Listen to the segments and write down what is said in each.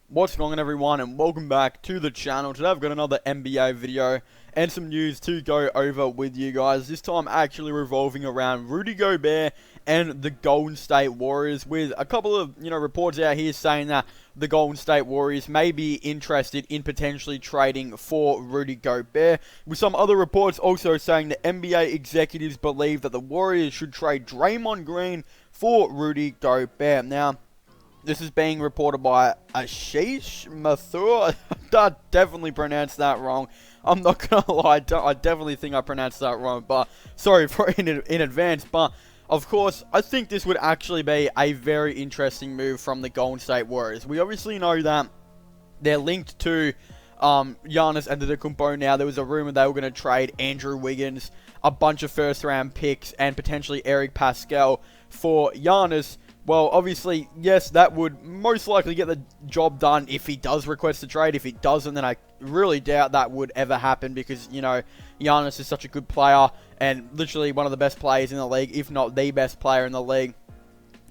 What's going on, everyone, and welcome back to the channel. Today I've got another NBA video and some news to go over with you guys. This time actually revolving around Rudy Gobert and the Golden State Warriors, with a couple of reports out here saying that the Golden State Warriors may be interested in potentially trading for Rudy Gobert, with some other reports also saying that NBA executives believe that the Warriors should trade Draymond Green for Rudy Gobert. Now, this is being reported by Ashish Mathur. I definitely pronounced that wrong. I'm not going to lie, I definitely think I pronounced that wrong, but sorry for in advance. But, of course, I think this would actually be a very interesting move from the Golden State Warriors. We obviously know that they're linked to Giannis Antetokounmpo now. There was a rumor they were going to trade Andrew Wiggins, a bunch of first-round picks, and potentially Eric Pascal for Giannis. Well, obviously, yes, that would most likely get the job done if he does request a trade. If he doesn't, then I really doubt that would ever happen because, Giannis is such a good player and literally one of the best players in the league, if not the best player in the league.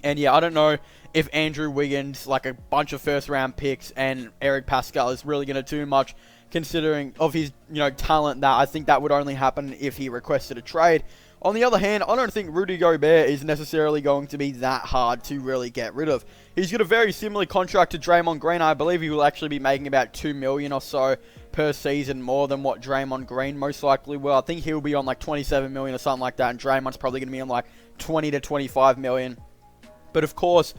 And yeah, I don't know if Andrew Wiggins, like a bunch of first-round picks, and Eric Pascal is really going to do much considering of his, talent. That I think that would only happen if he requested a trade. On the other hand, I don't think Rudy Gobert is necessarily going to be that hard to really get rid of. He's got a very similar contract to Draymond Green. I believe he will actually be making about $2 million or so per season, more than what Draymond Green most likely will. I think he'll be on like $27 million or something like that, and Draymond's probably going to be on like $20 to $25 million. But of course,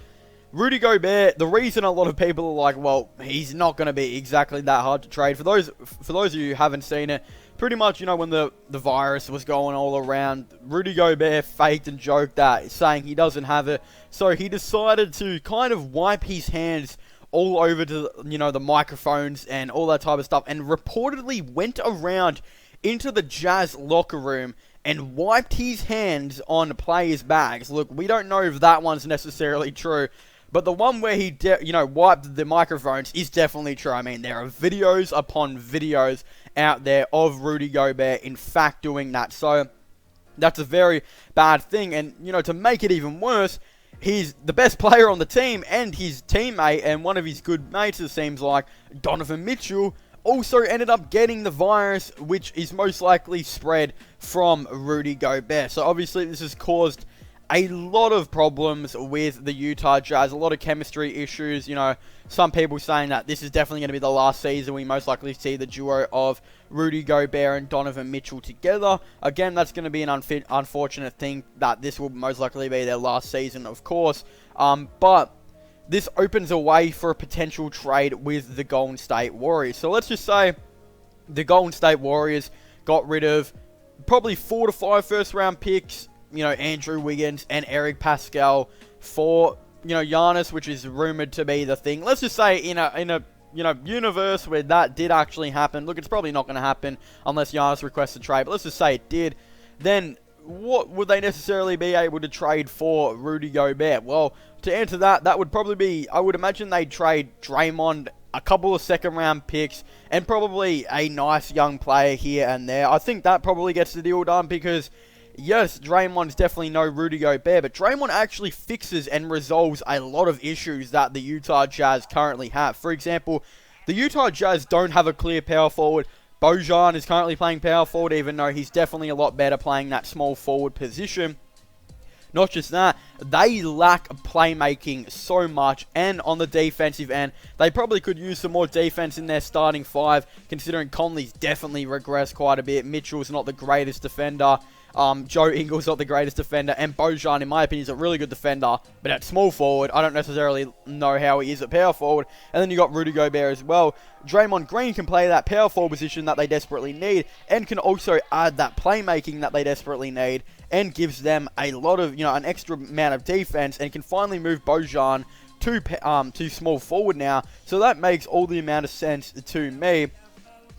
Rudy Gobert, the reason a lot of people are like, well, he's not going to be exactly that hard to trade. For those of you who haven't seen it, pretty much, when the virus was going all around, Rudy Gobert faked and joked that, saying he doesn't have it. So he decided to kind of wipe his hands all over to, the microphones and all that type of stuff, and reportedly went around into the Jazz locker room and wiped his hands on players' bags. Look, we don't know if that one's necessarily true, but the one where he, wiped the microphones is definitely true. I mean, there are videos upon videos out there of Rudy Gobert, in fact, doing that. So, that's a very bad thing. And, to make it even worse, he's the best player on the team, and his teammate and one of his good mates, it seems like, Donovan Mitchell, also ended up getting the virus, which is most likely spread from Rudy Gobert. So, obviously, this has caused a lot of problems with the Utah Jazz, a lot of chemistry issues. Some people saying that this is definitely going to be the last season we most likely see the duo of Rudy Gobert and Donovan Mitchell together. Again, that's going to be an unfortunate thing, that this will most likely be their last season, of course. But this opens a way for a potential trade with the Golden State Warriors. So let's just say the Golden State Warriors got rid of probably 4 to 5 first-round picks, Andrew Wiggins and Eric Pascal for, Giannis, which is rumored to be the thing. Let's just say in a universe where that did actually happen. Look, it's probably not going to happen unless Giannis requests a trade, but let's just say it did. Then what would they necessarily be able to trade for Rudy Gobert? Well, to answer that, that would probably be, I would imagine they'd trade Draymond, a couple of second-round picks, and probably a nice young player here and there. I think that probably gets the deal done because, yes, Draymond's definitely no Rudy Gobert, but Draymond actually fixes and resolves a lot of issues that the Utah Jazz currently have. For example, the Utah Jazz don't have a clear power forward. Bojan is currently playing power forward, even though he's definitely a lot better playing that small forward position. Not just that, they lack playmaking so much, and on the defensive end, they probably could use some more defense in their starting five, considering Conley's definitely regressed quite a bit. Mitchell's not the greatest defender. Joe Ingles not the greatest defender, and Bojan, in my opinion, is a really good defender, but at small forward, I don't necessarily know how he is at power forward. And then you got Rudy Gobert as well. Draymond Green can play that power forward position that they desperately need, and can also add that playmaking that they desperately need, and gives them a lot of, an extra amount of defense, and can finally move Bojan to small forward now. So that makes all the amount of sense to me.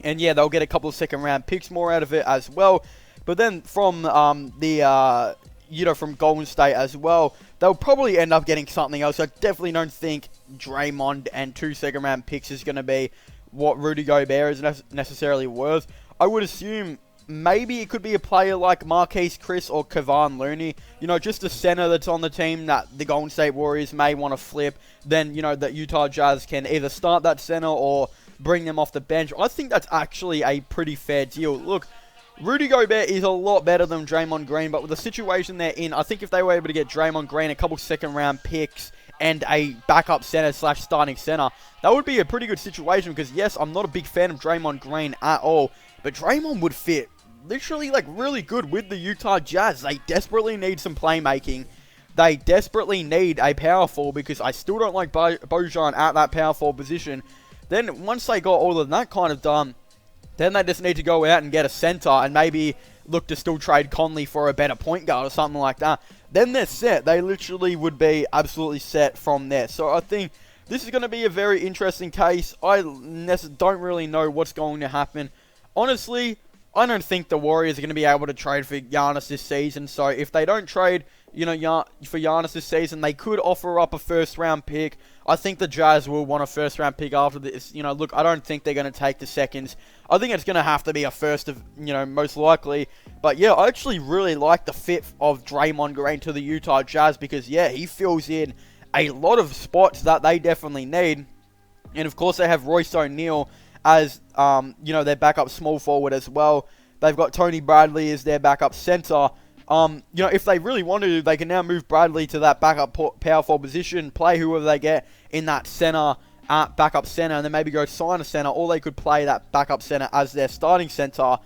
And yeah, they'll get a couple of second round picks more out of it as well. But then from from Golden State as well, they'll probably end up getting something else. I definitely don't think Draymond and 2 second-round picks is going to be what Rudy Gobert is necessarily worth. I would assume maybe it could be a player like Marquise Chris or Kevon Looney. You know, just a center that's on the team that the Golden State Warriors may want to flip. Then, you know, that Utah Jazz can either start that center or bring them off the bench. I think that's actually a pretty fair deal. Look, Rudy Gobert is a lot better than Draymond Green, but with the situation they're in, I think if they were able to get Draymond Green, a couple second-round picks, and a backup center slash starting center, that would be a pretty good situation because, yes, I'm not a big fan of Draymond Green at all, but Draymond would fit literally, like, really good with the Utah Jazz. They desperately need some playmaking. They desperately need a power forward because I still don't like Bojan at that power forward position. Then, once they got all of that kind of done, then they just need to go out and get a center and maybe look to still trade Conley for a better point guard or something like that. Then they're set. They literally would be absolutely set from there. So I think this is going to be a very interesting case. I don't really know what's going to happen. Honestly, I don't think the Warriors are going to be able to trade for Giannis this season. So if they don't trade, you know, for Giannis this season, they could offer up a first-round pick. I think the Jazz will want a first-round pick after this. You know, look, I don't think they're going to take the seconds. I think it's going to have to be a first of, you know, most likely. But yeah, I actually really like the fit of Draymond Green to the Utah Jazz because, yeah, he fills in a lot of spots that they definitely need. And of course, they have Royce O'Neal as, you know, their backup small forward as well. They've got Tony Bradley as their backup center. You know, if they really wanted to, they can now move Bradley to that backup power forward position, play whoever they get in that center, backup center, and then maybe go sign a center, or they could play that backup center as their starting center.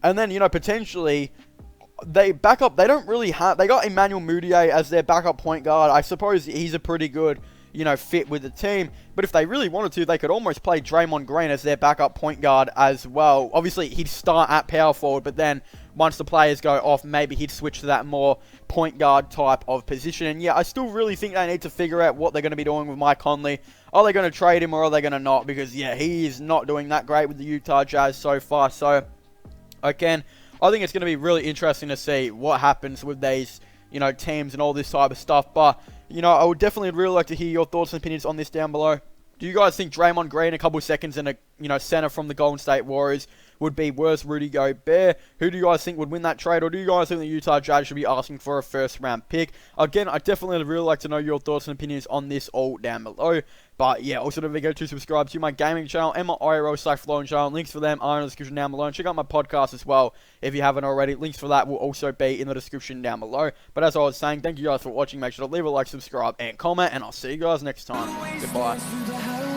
And then, you know, potentially, they don't really have, they got Emmanuel Mudiay as their backup point guard. I suppose he's a pretty good, you know, fit with the team. But if they really wanted to, they could almost play Draymond Green as their backup point guard as well. Obviously, he'd start at power forward, but then once the players go off, maybe he'd switch to that more point guard type of position. And yeah, I still really think they need to figure out what they're going to be doing with Mike Conley. Are they going to trade him or are they going to not? Because yeah, he is not doing that great with the Utah Jazz so far. So, again, I think it's going to be really interesting to see what happens with these, you know, teams and all this type of stuff. But, you know, I would definitely really like to hear your thoughts and opinions on this down below. Do you guys think Draymond Green, a couple seconds and a, you know, center from the Golden State Warriors would be worse Rudy Gobert? Who do you guys think would win that trade? Or do you guys think the Utah Jazz should be asking for a first-round pick? Again, I definitely really like to know your thoughts and opinions on this all down below. But yeah, also don't forget to subscribe to my gaming channel and my IRL/Flow channel. Links for them are in the description down below. And check out my podcast as well if you haven't already. Links for that will also be in the description down below. But as I was saying, thank you guys for watching. Make sure to leave a like, subscribe, and comment. And I'll see you guys next time. Goodbye.